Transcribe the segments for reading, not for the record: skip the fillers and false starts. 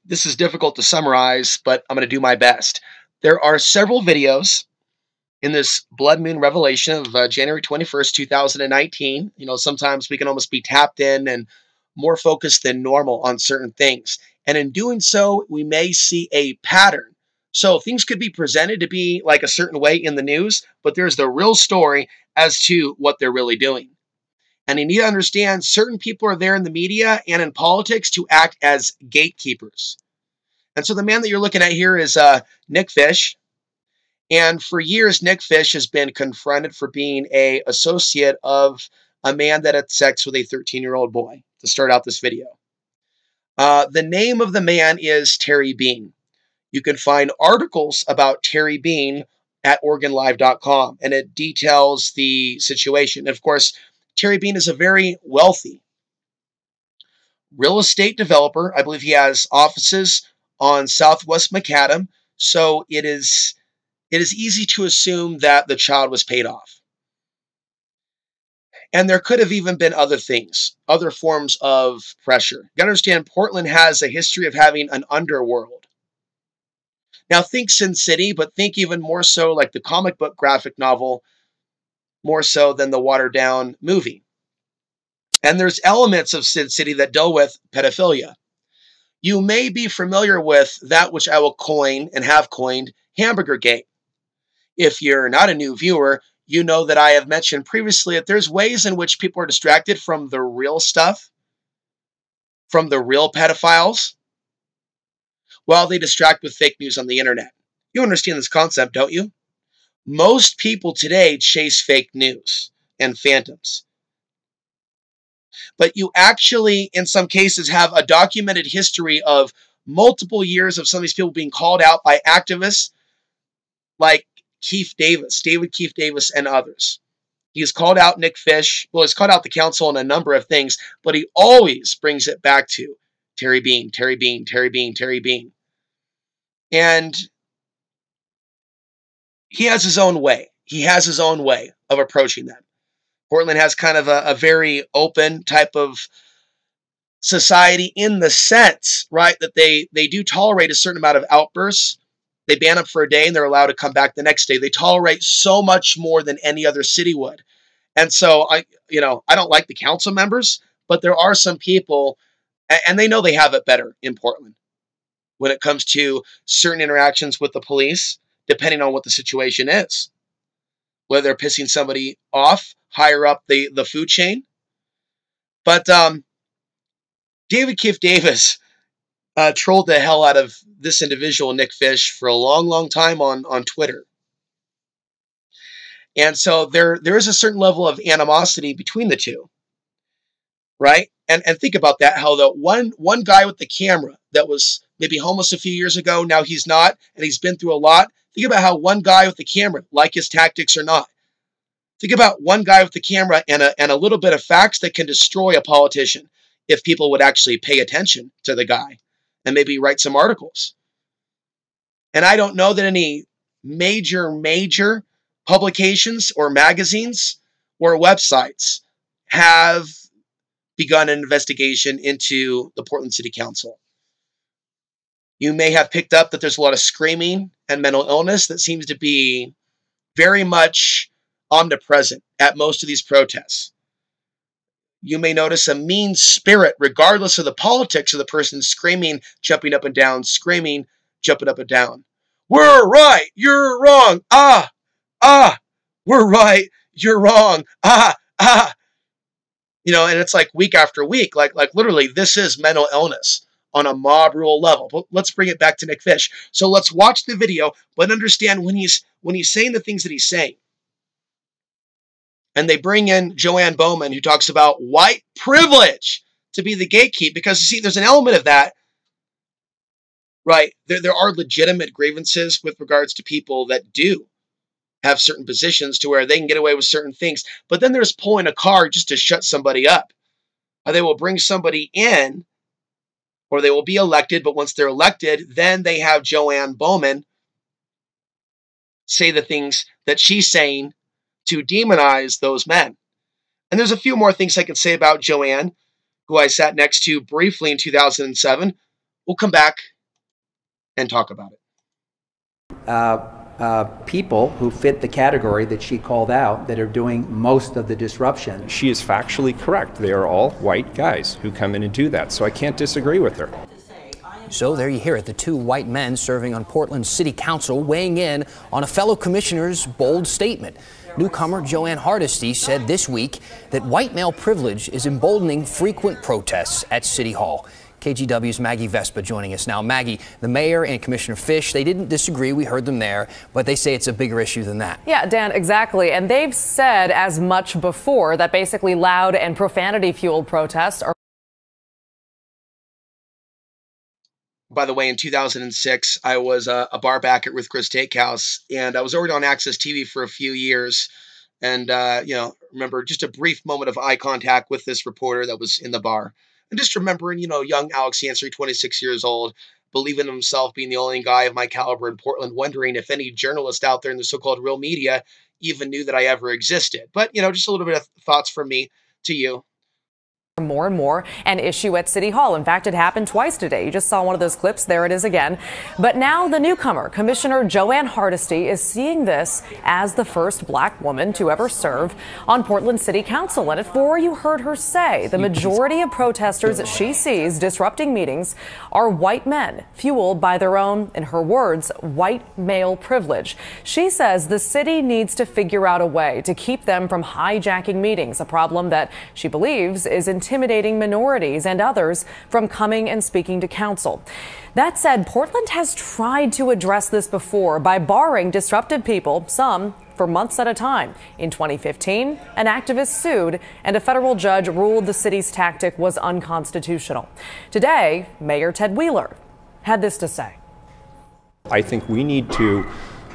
this is difficult to summarize, but I'm going to do my best. There are several videos in this blood moon revelation of January 21st, 2019. Sometimes we can almost be tapped in and more focused than normal on certain things. And in doing so, we may see a pattern. So things could be presented to be like a certain way in the news, but there's the real story as to what they're really doing. And you need to understand certain people are there in the media and in politics to act as gatekeepers. And so the man that you're looking at here is Nick Fish. And for years, Nick Fish has been confronted for being an associate of a man that had sex with a 13-year-old boy to start out this video. The name of the man is Terry Bean. You can find articles about Terry Bean at OregonLive.com, and it details the situation. And of course, Terry Bean is a very wealthy real estate developer. I believe he has offices on Southwest Macadam, so it is easy to assume that the child was paid off. And there could have even been other things, other forms of pressure. You gotta understand, Portland has a history of having an underworld. Now think Sin City, but think even more so like the comic book graphic novel, more so than the watered down movie. And there's elements of Sin City that deal with pedophilia. You may be familiar with that which I will coin and have coined Hamburger Gate. If you're not a new viewer, you know that I have mentioned previously that there's ways in which people are distracted from the real stuff, from the real pedophiles, while they distract with fake news on the internet. You understand this concept, don't you? Most people today chase fake news and phantoms. But you actually, in some cases, have a documented history of multiple years of some of these people being called out by activists like David Keith Davis, and others. He's called out Nick Fish. Well, he's called out the council on a number of things, but he always brings it back to Terry Bean, Terry Bean, Terry Bean, Terry Bean. And he has his own way. He has his own way of approaching them. Portland has kind of a very open type of society in the sense, right, that they do tolerate a certain amount of outbursts. They ban them for a day and they're allowed to come back the next day. They tolerate so much more than any other city would. And so I don't like the council members, but there are some people, and they know they have it better in Portland when it comes to certain interactions with the police, depending on what the situation is. Whether they're pissing somebody off higher up the food chain. But David Keith Davis trolled the hell out of this individual, Nick Fish, for a long, long time on Twitter. And so there is a certain level of animosity between the two, right? And think about that, how the one guy with the camera that was maybe homeless a few years ago, now he's not, and he's been through a lot. Think about how one guy with the camera, like his tactics or not. Think about one guy with the camera and a little bit of facts that can destroy a politician if people would actually pay attention to the guy and maybe write some articles. And I don't know that any major publications or magazines or websites have begun an investigation into the Portland City Council. You may have picked up that there's a lot of screaming and mental illness that seems to be very much omnipresent at most of these protests. You may notice a mean spirit, regardless of the politics of the person screaming, jumping up and down, screaming, jumping up and down. We're right, you're wrong. We're right, you're wrong. And it's like week after week, like literally, this is mental illness on a mob rule level. But let's bring it back to Nick Fish. So let's watch the video, but understand when he's saying the things that he's saying. And they bring in Joanne Bowman, who talks about white privilege to be the gatekeeper, because you see, there's an element of that, right? There are legitimate grievances with regards to people that do have certain positions to where they can get away with certain things. But then there's pulling a card just to shut somebody up. Or they will bring somebody in, or they will be elected, but once they're elected, then they have Joanne Bowman say the things that she's saying to demonize those men. And there's a few more things I can say about Joanne, who I sat next to briefly in 2007. We'll come back and talk about it. People who fit the category that she called out that are doing most of the disruption. She is factually correct. They are all white guys who come in and do that, so I can't disagree with her. So there you hear it, the two white men serving on Portland City Council weighing in on a fellow commissioner's bold statement. Newcomer Joanne Hardesty said this week that white male privilege is emboldening frequent protests at City Hall. KGW's Maggie Vespa joining us now. Maggie, the mayor and Commissioner Fish, they didn't disagree. We heard them there, but they say it's a bigger issue than that. Yeah, Dan, exactly. And they've said as much before that basically loud and profanity-fueled protests are. By the way, in 2006, I was a bar back at Ruth Chris Steakhouse, and I was already on Access TV for a few years. And, remember just a brief moment of eye contact with this reporter that was in the bar. And just remembering, young Alex Yancey, 26 years old, believing in himself, being the only guy of my caliber in Portland, wondering if any journalist out there in the so-called real media even knew that I ever existed. But, just a little bit of thoughts from me to you. More and more an issue at City Hall. In fact, it happened twice today. You just saw one of those clips. There it is again. But now the newcomer, Commissioner Joanne Hardesty, is seeing this as the first black woman to ever serve on Portland City Council. And before you heard her say, the majority of protesters that she sees disrupting meetings are white men, fueled by their own, in her words, white male privilege. She says the city needs to figure out a way to keep them from hijacking meetings, a problem that she believes is intimidating minorities and others from coming and speaking to council. That said, Portland has tried to address this before by barring disruptive people, some for months at a time. In 2015, an activist sued and a federal judge ruled the city's tactic was unconstitutional. Today, Mayor Ted Wheeler had this to say. I think we need to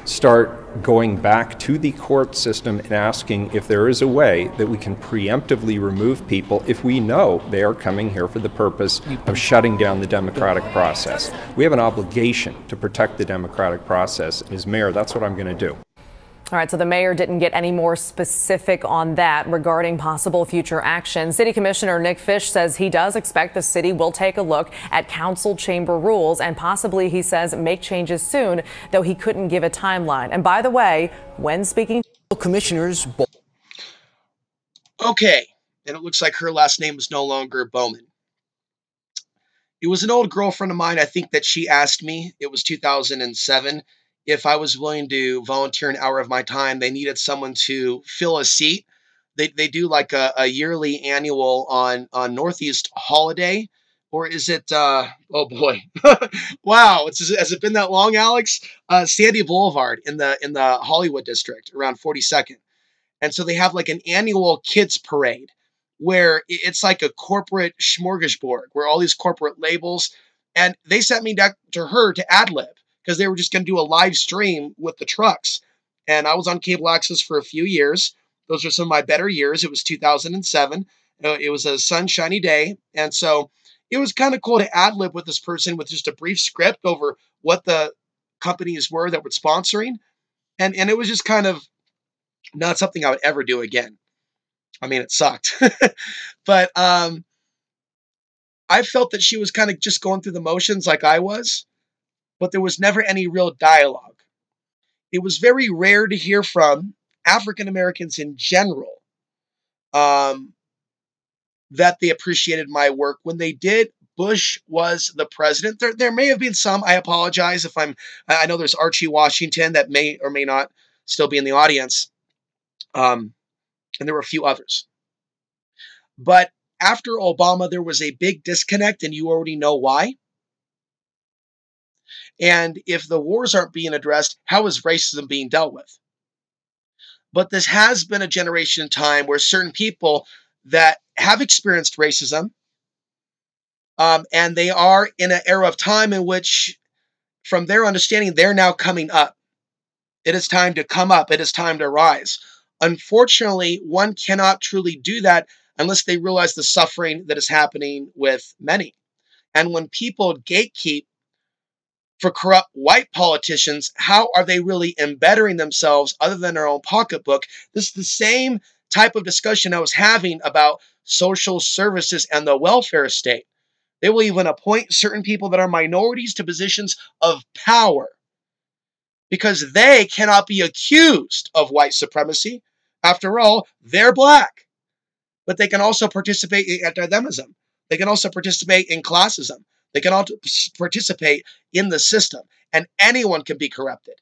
start going back to the court system and asking if there is a way that we can preemptively remove people if we know they are coming here for the purpose of shutting down the democratic process. We have an obligation to protect the democratic process. As mayor, that's what I'm going to do. All right, so the mayor didn't get any more specific on that regarding possible future action. City Commissioner Nick Fish says he does expect the city will take a look at council chamber rules and possibly, he says, make changes soon, though he couldn't give a timeline. And by the way, when speaking to commissioners. Okay, and it looks like her last name is no longer Bowman. It was an old girlfriend of mine. I think that she asked me, it was 2007, if I was willing to volunteer an hour of my time. They needed someone to fill a seat. They do like a yearly annual on Northeast Holiday, or is it? Oh boy, wow! Has it been that long, Alex? Sandy Boulevard in the Hollywood district around 42nd, and so they have like an annual kids parade where it's like a corporate smorgasbord where all these corporate labels, and they sent me back to her to ad lib, because they were just going to do a live stream with the trucks. And I was on cable access for a few years. Those are some of my better years. It was 2007. It was a sunshiny day. And so it was kind of cool to ad lib with this person with just a brief script over what the companies were that were sponsoring. And it was just kind of not something I would ever do again. I mean, it sucked. But I felt that she was kind of just going through the motions like I was, but there was never any real dialogue. It was very rare to hear from African Americans in general that they appreciated my work. When they did, Bush was the president. There may have been some. I apologize if I know there's Archie Washington that may or may not still be in the audience. And there were a few others. But after Obama, there was a big disconnect, and you already know why. And if the wars aren't being addressed, how is racism being dealt with? But this has been a generation in time where certain people that have experienced racism, and they are in an era of time in which, from their understanding, they're now coming up. It is time to come up. It is time to rise. Unfortunately, one cannot truly do that unless they realize the suffering that is happening with many. And when people gatekeep for corrupt white politicians, how are they really embettering themselves other than their own pocketbook? This is the same type of discussion I was having about social services and the welfare state. They will even appoint certain people that are minorities to positions of power because they cannot be accused of white supremacy. After all, they're black, but they can also participate in anti-Semitism. They can also participate in classism. They can also participate in the system, and anyone can be corrupted.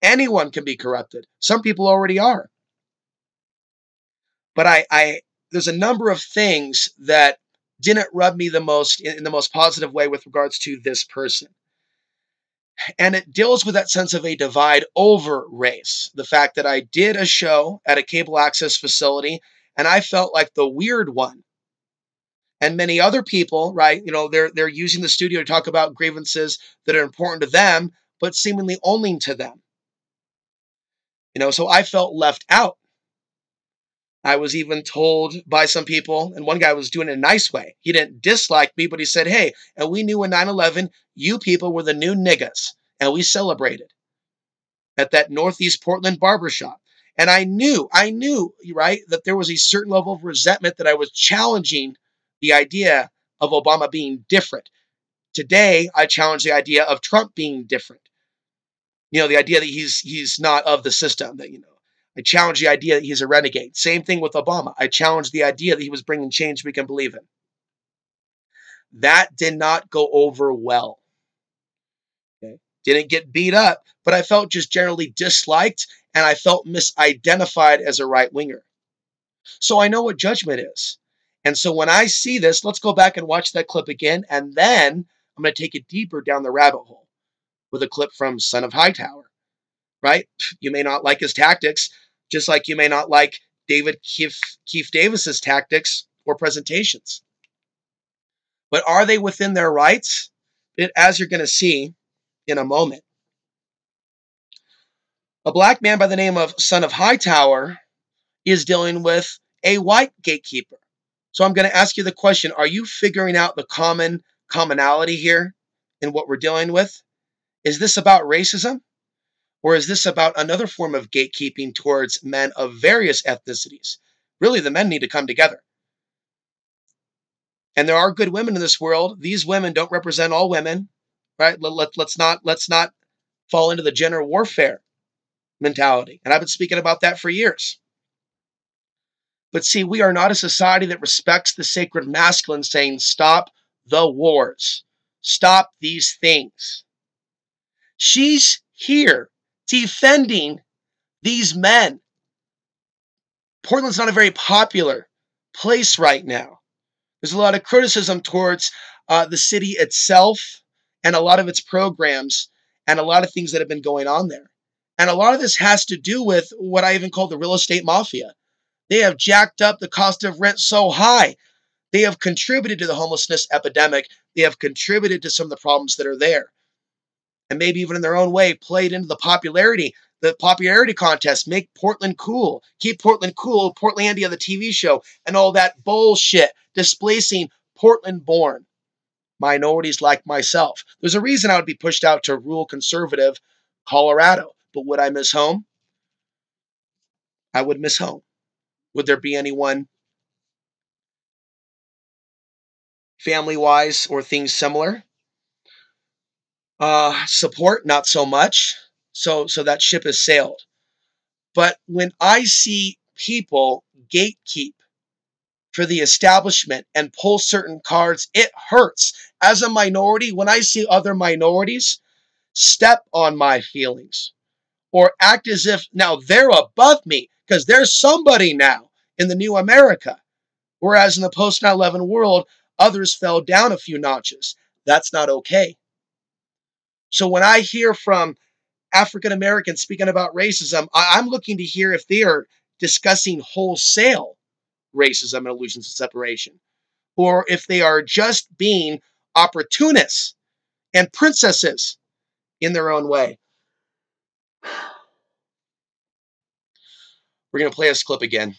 Anyone can be corrupted. Some people already are. But there's a number of things that didn't rub me the most in the most positive way with regards to this person. And it deals with that sense of a divide over race. The fact that I did a show at a cable access facility and I felt like the weird one. And many other people, right, they're using the studio to talk about grievances that are important to them, but seemingly only to them. So I felt left out. I was even told by some people, and one guy was doing it in a nice way. He didn't dislike me, but he said, hey, and we knew in 9/11, you people were the new niggas, and we celebrated at that Northeast Portland barbershop. And I knew, right, that there was a certain level of resentment that I was challenging the idea of Obama being different. Today, I challenge the idea of Trump being different. The idea that he's not of the system, that, I challenge the idea that he's a renegade. Same thing with Obama. I challenge the idea that he was bringing change we can believe in. That did not go over well. Okay? Didn't get beat up, but I felt just generally disliked, and I felt misidentified as a right-winger. So I know what judgment is. And so when I see this, let's go back and watch that clip again, and then I'm going to take it deeper down the rabbit hole with a clip from Son of Hightower. Right? You may not like his tactics, just like you may not like David Keefe Davis's tactics or presentations. But are they within their rights? As you're going to see in a moment. A black man by the name of Son of Hightower is dealing with a white gatekeeper. So I'm going to ask you the question, are you figuring out the commonality here in what we're dealing with? Is this about racism? Or is this about another form of gatekeeping towards men of various ethnicities? Really, the men need to come together. And there are good women in this world. These women don't represent all women, right? Let's not fall into the gender warfare mentality. And I've been speaking about that for years. But see, we are not a society that respects the sacred masculine, saying, stop the wars. Stop these things. She's here defending these men. Portland's not a very popular place right now. There's a lot of criticism towards the city itself and a lot of its programs and a lot of things that have been going on there. And a lot of this has to do with what I even call the real estate mafia. They have jacked up the cost of rent so high. They have contributed to the homelessness epidemic. They have contributed to some of the problems that are there. And maybe even in their own way, played into the popularity contest, make Portland cool, keep Portland cool, Portlandia, the TV show, and all that bullshit, displacing Portland-born minorities like myself. There's a reason I would be pushed out to rural conservative Colorado. But would I miss home? I would miss home. Would there be anyone family-wise or things similar? Support, not so much. So that ship has sailed. But when I see people gatekeep for the establishment and pull certain cards, it hurts. As a minority, when I see other minorities step on my feelings or act as if now they're above me because there's somebody now in the new America. Whereas in the post 9/11 world, others fell down a few notches. That's not okay. So when I hear from African Americans speaking about racism, I'm looking to hear if they are discussing wholesale racism and illusions of separation, or if they are just being opportunists and princesses in their own way. We're going to play this clip again.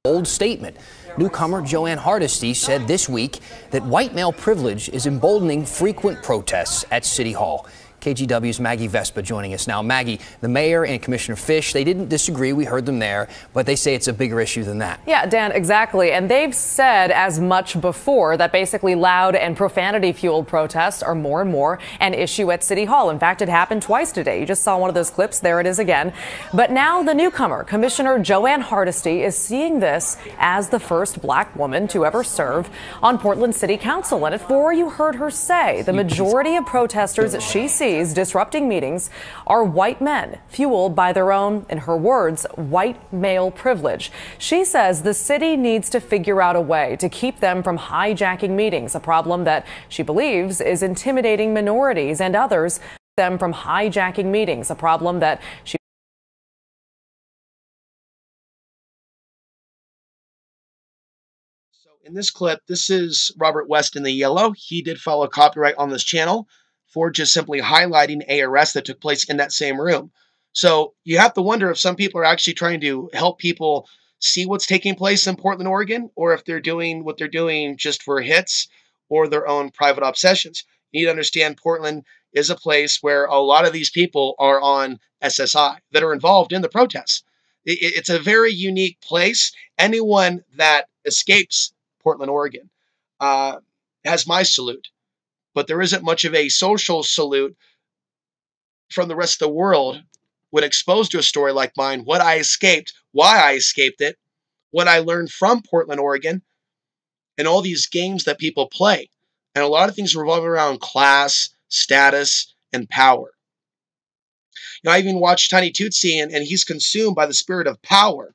Bold statement. Newcomer Joanne Hardesty said this week that white male privilege is emboldening frequent protests at City Hall. KGW's Maggie Vespa joining us now. Maggie, the mayor and Commissioner Fish, they didn't disagree. We heard them there, but they say it's a bigger issue than that. Yeah, Dan, exactly. And they've said as much before that basically loud and profanity-fueled protests are more and more an issue at City Hall. In fact, it happened twice today. You just saw one of those clips. There it is again. But now the newcomer, Commissioner Joanne Hardesty, is seeing this as the first black woman to ever serve on Portland City Council. And before you heard her say, the majority of protesters that she sees disrupting meetings are white men, fueled by their own, in her words, white male privilege. She says the city needs to figure out a way to keep them from hijacking meetings, a problem that she believes is intimidating minorities and others them from hijacking meetings, a problem that she In this clip, this is Robert West in the yellow. He did follow copyright on this channel for just simply highlighting a arrest that took place in that same room. So you have to wonder if some people are actually trying to help people see what's taking place in Portland, Oregon, or if they're doing what they're doing just for hits or their own private obsessions. You need to understand Portland is a place where a lot of these people are on SSI that are involved in the protests. It's a very unique place. Anyone that escapes Portland, Oregon, has my salute. But there isn't much of a social salute from the rest of the world when exposed to a story like mine, what I escaped, why I escaped it, what I learned from Portland, Oregon, and all these games that people play. And a lot of things revolve around class, status, and power. You know, I even watched Tiny Tootsie, and he's consumed by the spirit of power.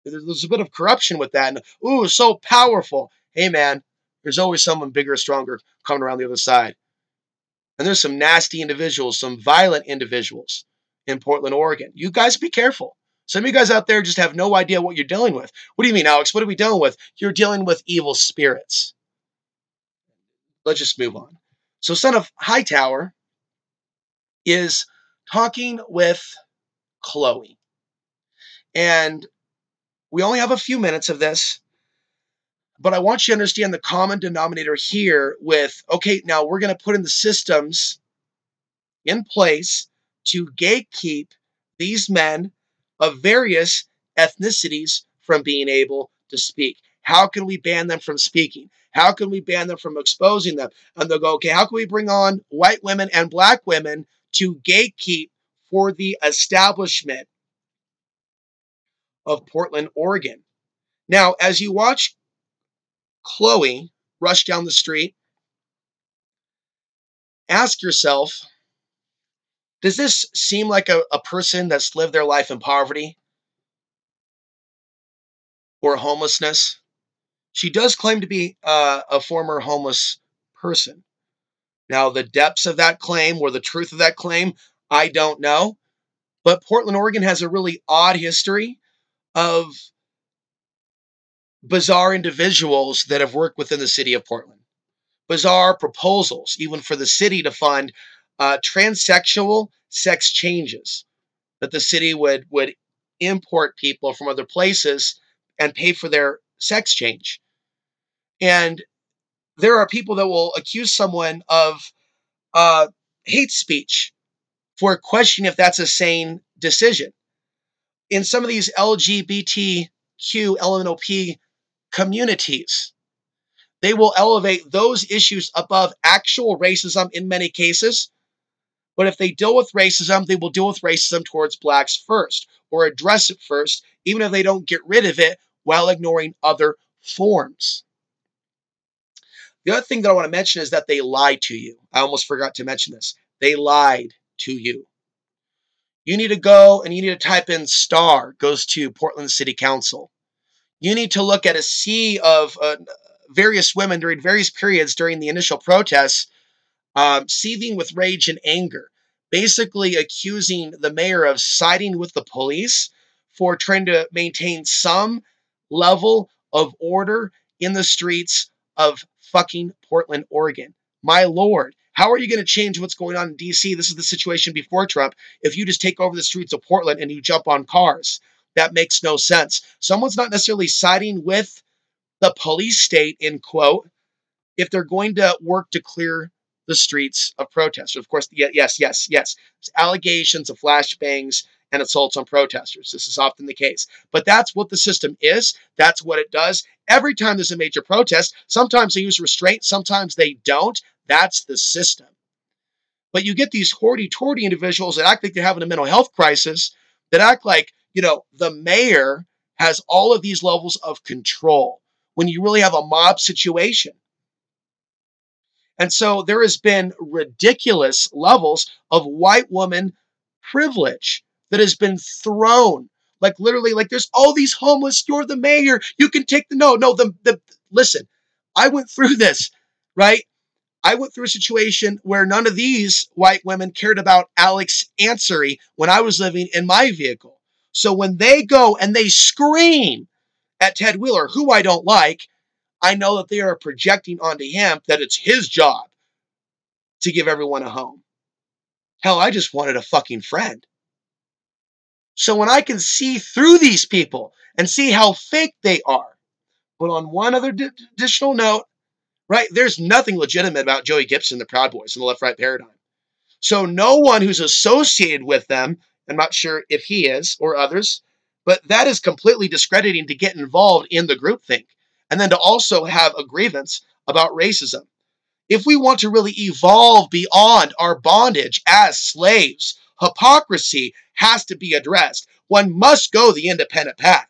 There's a bit of corruption with that. And, ooh, so powerful. Hey, man, there's always someone bigger, stronger coming around the other side. And there's some nasty individuals, some violent individuals in Portland, Oregon. You guys be careful. Some of you guys out there just have no idea what you're dealing with. What do you mean, Alex? What are we dealing with? You're dealing with evil spirits. Let's just move on. So Son of Hightower is talking with Chloe. And we only have a few minutes of this, but I want you to understand the common denominator here with, okay, now we're going to put in the systems in place to gatekeep these men of various ethnicities from being able to speak. How can we ban them from speaking? How can we ban them from exposing them? And they'll go, okay, how can we bring on white women and black women to gatekeep for the establishment of Portland, Oregon? Now, as you watch Chloe rush down the street, ask yourself, does this seem like a person that's lived their life in poverty or homelessness? She does claim to be a former homeless person. Now, the depths of that claim or the truth of that claim, I don't know. But Portland, Oregon has a really odd history of bizarre individuals that have worked within the city of Portland. Bizarre proposals, even for the city to fund transsexual sex changes, that the city would import people from other places and pay for their sex change. And there are people that will accuse someone of hate speech for questioning if that's a sane decision. In some of these LGBTQ, LMNOP communities, they will elevate those issues above actual racism in many cases. But if they deal with racism, they will deal with racism towards blacks first, or address it first, even if they don't get rid of it while ignoring other forms. The other thing that I want to mention is that they lied to you. I almost forgot to mention this. They lied to you. You need to go and you need to type in STAR, goes to Portland City Council. You need to look at a sea of various women during various periods during the initial protests, seething with rage and anger, basically accusing the mayor of siding with the police for trying to maintain some level of order in the streets of fucking Portland, Oregon. My Lord, how are you going to change what's going on in DC? This is the situation before Trump. If you just take over the streets of Portland and you jump on cars, that makes no sense. Someone's not necessarily siding with the police state, in quote, if they're going to work to clear the streets of protesters. Of course, yes. There's allegations of flashbangs and assaults on protesters. This is often the case. But that's what the system is. That's what it does. Every time there's a major protest, sometimes they use restraint, sometimes they don't. That's the system. But you get these hoity-toity individuals that act like they're having a mental health crisis, that act like, the mayor has all of these levels of control when you really have a mob situation. And so there has been ridiculous levels of white woman privilege that has been thrown. Like literally, like there's all these homeless, you're the mayor, you can take listen, I went through this, right? I went through a situation where none of these white women cared about Alex Ansary when I was living in my vehicle. So when they go and they scream at Ted Wheeler, who I don't like, I know that they are projecting onto him that it's his job to give everyone a home. Hell, I just wanted a fucking friend. So when I can see through these people and see how fake they are, but on one other additional note, right, there's nothing legitimate about Joey Gibson, the Proud Boys, and the left-right paradigm. So no one who's associated with them, I'm not sure if he is or others, but that is completely discrediting to get involved in the groupthink and then to also have a grievance about racism. If we want to really evolve beyond our bondage as slaves, hypocrisy has to be addressed. One must go the independent path.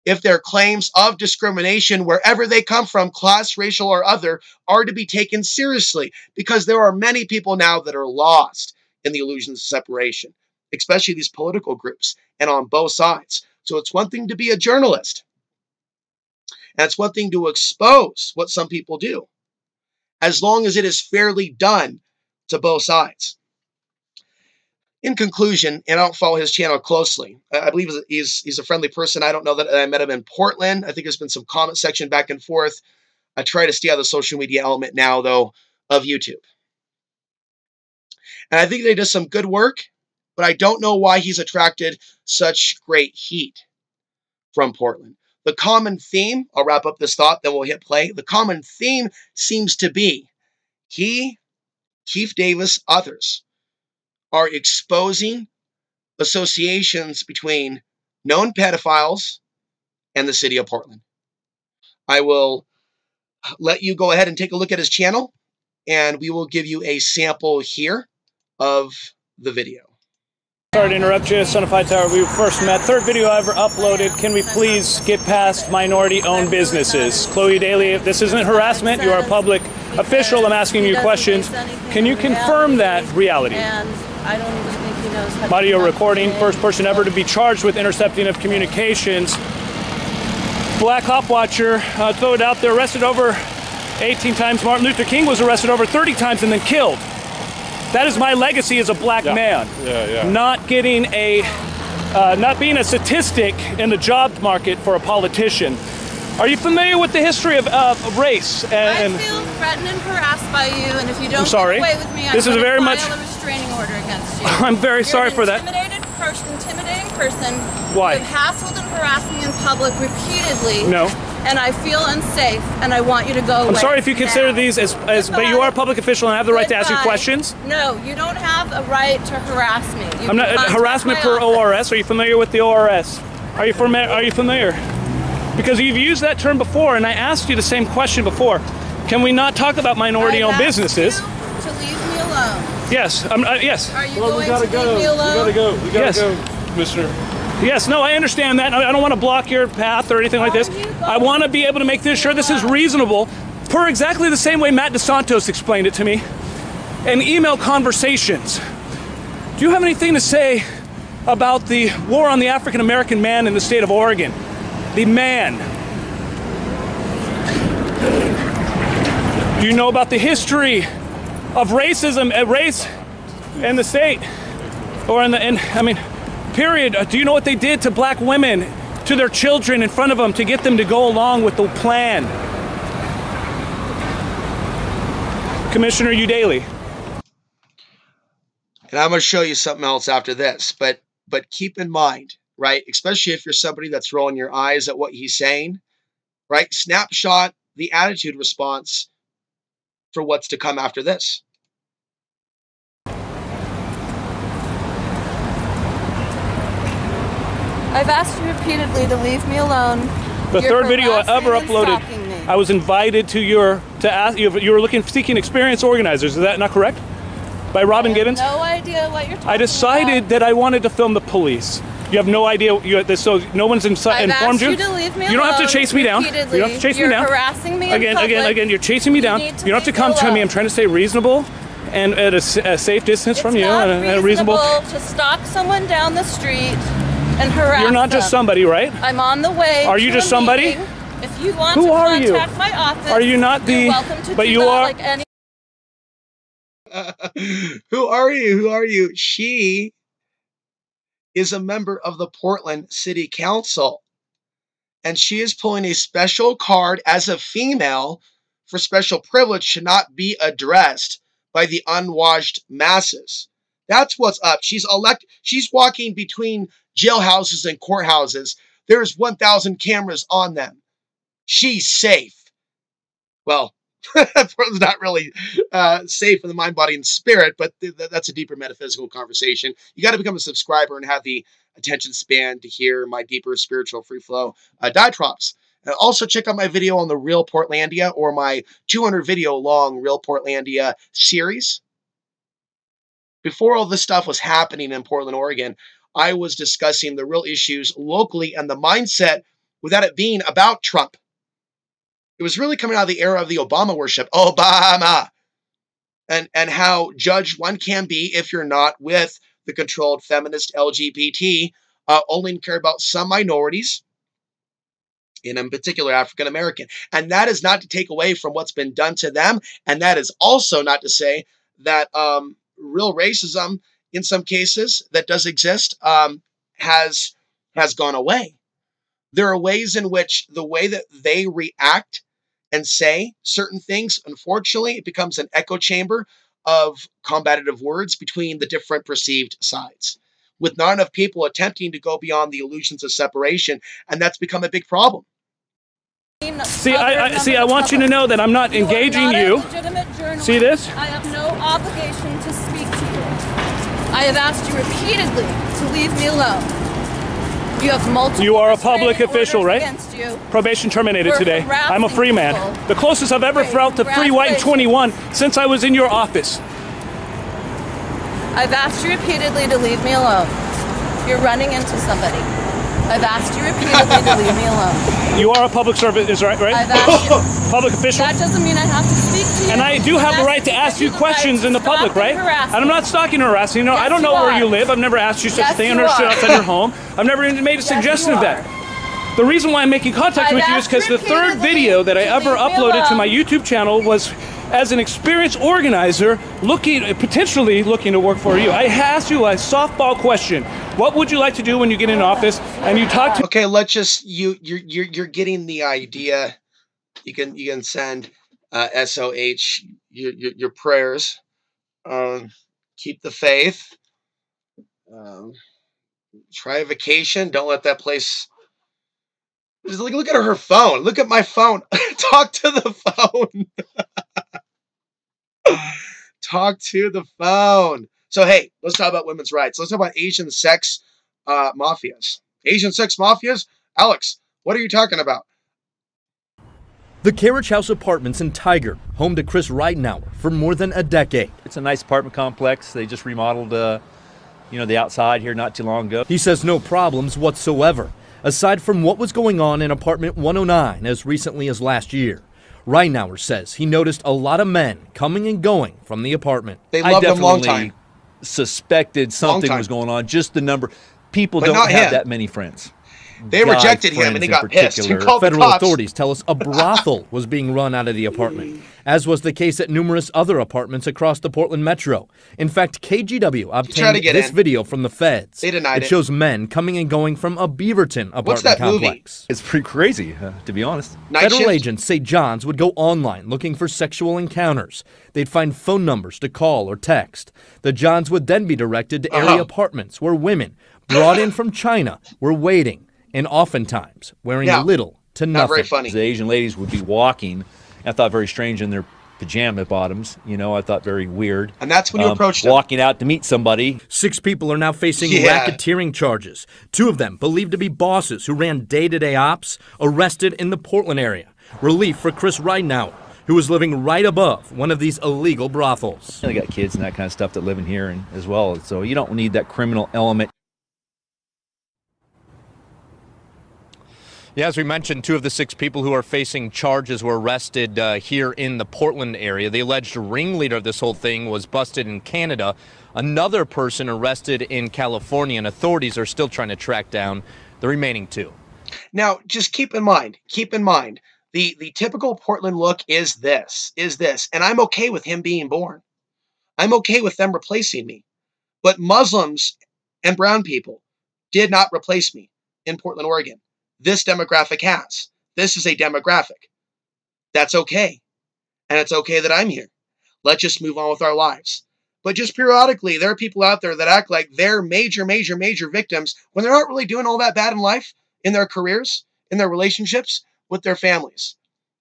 If their claims of discrimination, wherever they come from, class, racial, or other, are to be taken seriously, because there are many people now that are lost in the illusions of separation, especially these political groups, and on both sides. So it's one thing to be a journalist, and it's one thing to expose what some people do, as long as it is fairly done to both sides. In conclusion, and I don't follow his channel closely, I believe he's a friendly person. I don't know that I met him in Portland. I think there's been some comment section back and forth. I try to stay out of the social media element now, though, of YouTube. And I think they did some good work, but I don't know why he's attracted such great heat from Portland. The common theme, I'll wrap up this thought, then we'll hit play. The common theme seems to be he, Keith Davis, others are exposing associations between known pedophiles and the city of Portland. I will let you go ahead and take a look at his channel, and we will give you a sample here of the video. Sorry to interrupt you, Son of High Tower. We first met. Third video I ever uploaded. Can we please get past minority-owned businesses? Chloe Daly, if this isn't harassment, you are a public official. I'm asking you questions. Can you confirm that reality? I don't even think he knows how to Audio recording, first person ever to be charged with intercepting of communications. Black Copwatcher, throw it out there, arrested over 18 times. Martin Luther King was arrested over 30 times and then killed. That is my legacy as a black man. Not getting not being a statistic in the job market for a politician. Are you familiar with the history of race? I feel threatened and harassed by you, and if you don't get away with me, I'm going to file a restraining order against you. I'm very sorry for that. Intimidating person. Why? You've hassled and harassed me in public repeatedly. No. And I feel unsafe, and I want you to go away. I'm sorry if you consider these as but you are a public official and I have the right to ask you questions. No, you don't have a right to harass me. I'm not harassment per ORS. Are you familiar with the ORS? Are you familiar? Because you've used that term before, and I asked you the same question before. Can we not talk about minority-owned businesses? To leave me alone. Yes. Yes. Are you going to leave me alone? We gotta go. We gotta go, Mister. Yes, no, I understand that. I don't want to block your path or anything like this. I want to be able to make sure this is reasonable, per exactly the same way Matt DeSantos explained it to me in email conversations. Do you have anything to say about the war on the African American man in the state of Oregon? The man. Do you know about the history of racism, race in the state, or period? Do you know what they did to black women, to their children in front of them to get them to go along with the plan? Commissioner Udaly. And I'm going to show you something else after this, but keep in mind, right, especially if you're somebody that's rolling your eyes at what he's saying, right, snapshot the attitude response for what's to come after this. I've asked you repeatedly to leave me alone. The third video I ever uploaded, I was invited to ask you were seeking experienced organizers. Is that not correct? By Robin Gibbons? No idea what you're talking about. I decided that I wanted to film the police. You have no idea. So no one's informed you. I've asked you to leave me alone. You don't have to chase me down. You don't have to chase me down. You're harassing me in public. Again. You're chasing me down. You don't have to come to me. I'm trying to stay reasonable and at a safe distance from you. It's reasonable to stop someone down the street and harass You're not just somebody, right? I'm on the way. Are you just somebody? Meeting. If you want to contact my office, are you not the? You're welcome to but do you that are. like any. Who are you? Who are you? She is a member of the Portland City Council, and she is pulling a special card as a female for special privilege to not be addressed by the unwashed masses. That's what's up. She's walking between jailhouses and courthouses. There's 1,000 cameras on them. She's safe. Well, Portland's not really safe in the mind, body, and spirit, but that's a deeper metaphysical conversation. You got to become a subscriber and have the attention span to hear my deeper spiritual free flow diatribes. Also, check out my video on the Real Portlandia, or my 200 video long Real Portlandia series. Before all this stuff was happening in Portland, Oregon, I was discussing the real issues locally and the mindset without it being about Trump. It was really coming out of the era of the Obama worship. Obama! And how judged one can be if you're not with the controlled feminist LGBT, only care about some minorities, and in particular African American. And that is not to take away from what's been done to them. And that is also not to say that real racism, in some cases, that does exist, has gone away. There are ways in which the way that they react and say certain things, unfortunately, it becomes an echo chamber of combative words between the different perceived sides, with not enough people attempting to go beyond the illusions of separation, and that's become a big problem. See, I want you to know that I'm not engaging you. See this? I have no obligation to speak to you. I have asked you repeatedly to leave me alone. You have multiple. You are a public official, right? Against you. Probation terminated today. I'm a free man. People. The closest I've ever felt to free, white, and 21 since I was in your office. I've asked you repeatedly to leave me alone. You're running into somebody. I've asked you repeatedly to leave me alone. You are a public servant, is right? I've asked you. Public official. That doesn't mean I have to speak to you. And I do have the right to ask you questions in the public, right? And I'm not stalking or harassing. You know, I don't know where you live. I've never asked you such a thing. I've never stood outside your home. I've never even made a suggestion of that. The reason why I'm making contact with you is because the third video that I ever uploaded to my YouTube channel was as an experienced organizer potentially looking to work for you. I asked you a softball question. What would you like to do when you get in office? And you talk to. Okay, let's just you're getting the idea. You can send SOH your prayers. Keep the faith. Try a vacation. Don't let that place. Just look at her phone. Look at my phone. Talk to the phone. Talk to the phone. So, hey, let's talk about women's rights. Let's talk about Asian sex mafias. Asian sex mafias? Alex, what are you talking about? The Carriage House Apartments in Tiger, home to Chris Reitenauer for more than a decade. It's a nice apartment complex. They just remodeled, the outside here not too long ago. He says no problems whatsoever, aside from what was going on in apartment 109 as recently as last year. Reitenauer says he noticed a lot of men coming and going from the apartment. They loved him long time. Suspected something was going on. Just the number. People don't have that many friends. They rejected him and he got pissed. He called the Federal cops. authorities tell us a brothel was being run out of the apartment, as was the case at numerous other apartments across the Portland metro. In fact, KGW obtained this video from the feds. They denied it. It shows men coming and going from a Beaverton apartment complex. It's pretty crazy, to be honest. Federal agents say Johns would go online looking for sexual encounters. They'd find phone numbers to call or text. The Johns would then be directed to area apartments where women brought in from China were waiting, and oftentimes wearing little to nothing. Not very funny. The Asian ladies would be walking, I thought very strange, and their pajama bottoms. I thought very weird. And that's when you approached him. Walking out to meet somebody. 6 people are now facing racketeering charges. 2 of them, believed to be bosses who ran day-to-day ops, arrested in the Portland area. Relief for Chris Ridenour, who was living right above one of these illegal brothels. They got kids and that kind of stuff that live in here as well. So you don't need that criminal element. Yeah, as we mentioned, 2 of the 6 people who are facing charges were arrested here in the Portland area. The alleged ringleader of this whole thing was busted in Canada. Another person arrested in California, and authorities are still trying to track down the remaining 2. Now, just keep in mind, the typical Portland look is this, and I'm okay with him being born. I'm okay with them replacing me. But Muslims and brown people did not replace me in Portland, Oregon. This demographic has. This is a demographic. That's okay. And it's okay that I'm here. Let's just move on with our lives. But just periodically, there are people out there that act like they're major victims when they're not really doing all that bad in life, in their careers, in their relationships, with their families.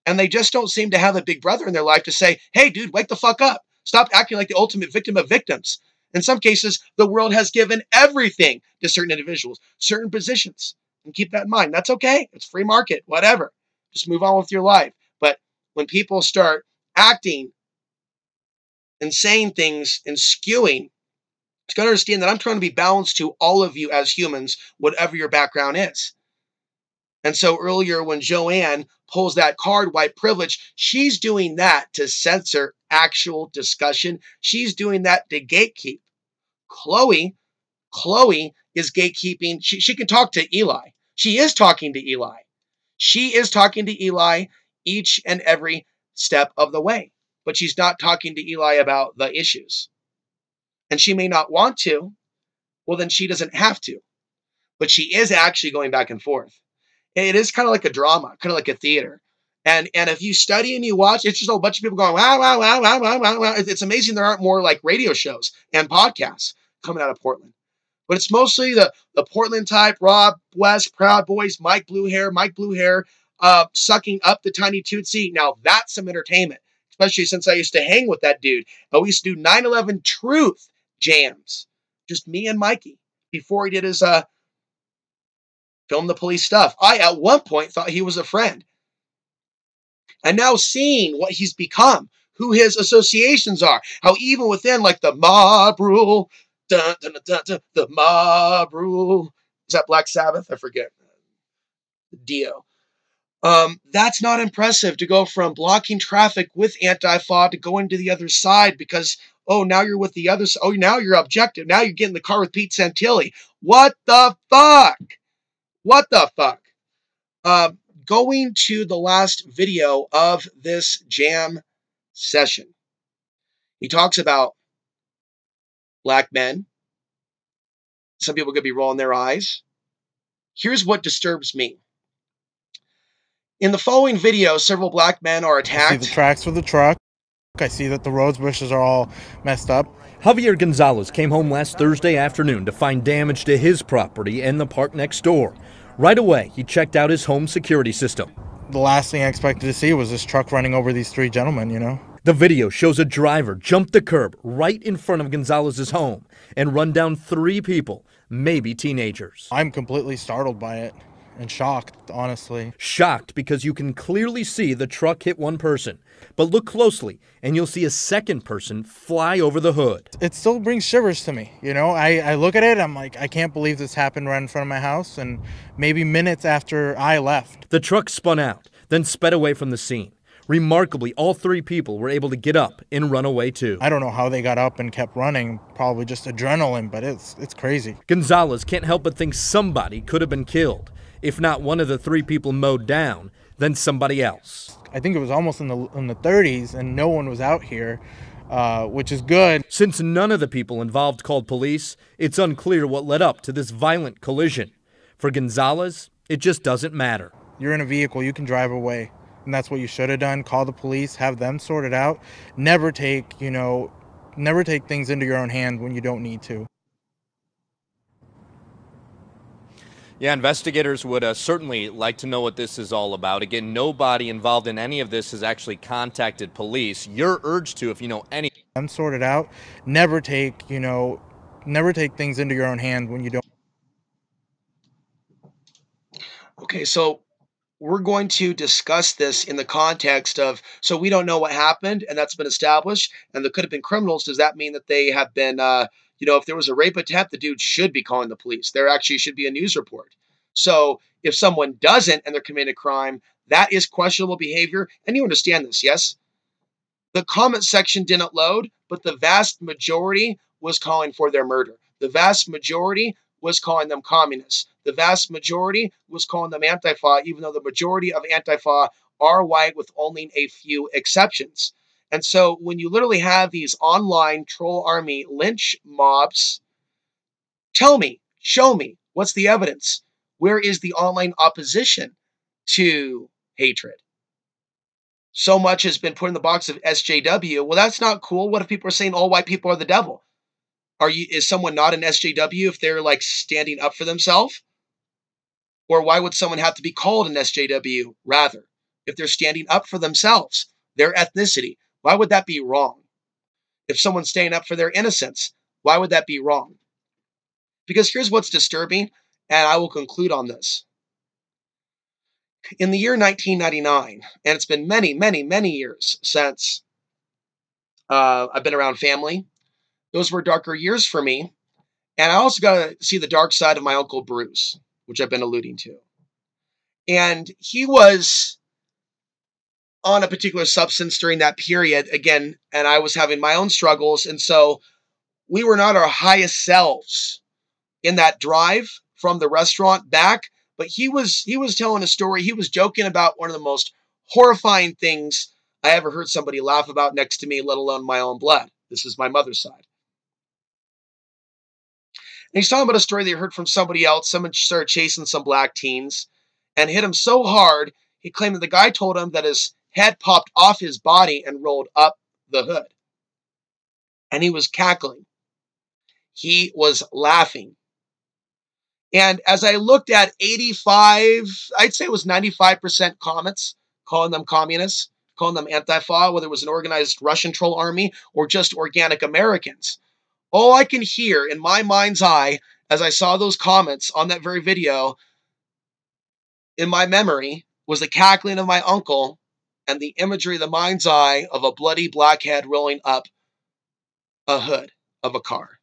And they just don't seem to have a big brother in their life to say, hey, dude, wake the fuck up. Stop acting like the ultimate victim of victims. In some cases, the world has given everything to certain individuals, certain positions. And keep that in mind. That's okay. It's free market, whatever. Just move on with your life. But when people start acting and saying things and skewing, you got to understand that I'm trying to be balanced to all of you as humans, whatever your background is. And so earlier when Joanne pulls that card, white privilege, she's doing that to censor actual discussion. She's doing that to gatekeep. Chloe is gatekeeping. She can talk to Eli. She is talking to Eli. She is talking to Eli each and every step of the way. But she's not talking to Eli about the issues. And she may not want to. Well, then she doesn't have to. But she is actually going back and forth. It is kind of like a drama, kind of like a theater. And if you study and you watch, it's just a bunch of people going, wow, wow, wow, wow, wow, wow, wow. It's amazing there aren't more like radio shows and podcasts coming out of Portland. But it's mostly the Portland type, Rob West, Proud Boys, Mike Blue Hair, sucking up the tiny Tootsie. Now that's some entertainment, especially since I used to hang with that dude. We used to do 9/11 Truth jams, just me and Mikey, before he did his film the police stuff. I, at one point, thought he was a friend. And now seeing what he's become, who his associations are, how even within like the mob rule, the mob rule. Is that Black Sabbath? I forget. Dio. That's not impressive to go from blocking traffic with Antifa to going to the other side because, now you're with the other side. Oh, now you're objective. Now you're getting in the car with Pete Santilli. What the fuck? What the fuck? Going to the last video of this jam session. He talks about black men. Some people could be rolling their eyes. Here's what disturbs me. In the following video, several black men are attacked. I see the tracks for the truck. I see that the rose bushes are all messed up. Javier Gonzalez came home last Thursday afternoon to find damage to his property and the park next door. Right away, he checked out his home security system. The last thing I expected to see was this truck running over these 3 gentlemen, The video shows a driver jump the curb right in front of Gonzalez's home and run down 3 people, maybe teenagers. I'm completely startled by it and shocked, honestly. Shocked because you can clearly see the truck hit one person. But look closely and you'll see a second person fly over the hood. It still brings shivers to me. I look at it, I'm like, I can't believe this happened right in front of my house, and maybe minutes after I left. The truck spun out, then sped away from the scene. Remarkably, all 3 people were able to get up and run away too. I don't know how they got up and kept running, probably just adrenaline, but it's crazy. Gonzalez can't help but think somebody could have been killed. If not one of the 3 people mowed down, then somebody else. I think it was almost in the 30s and no one was out here, which is good. Since none of the people involved called police, it's unclear what led up to this violent collision. For Gonzalez, it just doesn't matter. You're in a vehicle, you can drive away. And that's what you should have done. Call the police, have them sort it out. Never take things into your own hand when you don't need to. Yeah, investigators would certainly like to know what this is all about. Again, nobody involved in any of this has actually contacted police. Your urge to, if you know any. Unsorted out, never take things into your own hand when you don't. Okay, so we're going to discuss this in the context of, so we don't know what happened, and that's been established, and there could have been criminals. Does that mean that they have been, if there was a rape attempt, the dude should be calling the police. There actually should be a news report. So if someone doesn't and they're committing a crime, that is questionable behavior, and you understand this, yes? The comment section didn't load, but the vast majority was calling for their murder. The vast majority was calling them communists. The vast majority was calling them Antifa, even though the majority of Antifa are white with only a few exceptions. And so when you literally have these online troll army lynch mobs, tell me, show me, what's the evidence? Where is the online opposition to hatred? So much has been put in the box of SJW. Well, that's not cool. What if people are saying all white people are the devil? Is someone not an SJW if they're like standing up for themselves? Or why would someone have to be called an SJW rather if they're standing up for themselves, their ethnicity? Why would that be wrong? If someone's standing up for their innocence, why would that be wrong? Because here's what's disturbing, and I will conclude on this. In the year 1999, and it's been many, many, many years since I've been around family, those were darker years for me. And I also got to see the dark side of my Uncle Bruce, which I've been alluding to. And he was on a particular substance during that period, again, and I was having my own struggles. And so we were not our highest selves in that drive from the restaurant back. But he was telling a story. He was joking about one of the most horrifying things I ever heard somebody laugh about next to me, let alone my own blood. This is my mother's side. And he's talking about a story that he heard from somebody else. Someone started chasing some black teens and hit him so hard, he claimed that the guy told him that his head popped off his body and rolled up the hood. And he was cackling. He was laughing. And as I looked at 85, I'd say it was 95% comments calling them communists, calling them Antifa, whether it was an organized Russian troll army or just organic Americans. All I can hear in my mind's eye as I saw those comments on that very video in my memory was the cackling of my uncle and the imagery of the mind's eye of a bloody black head rolling up a hood of a car.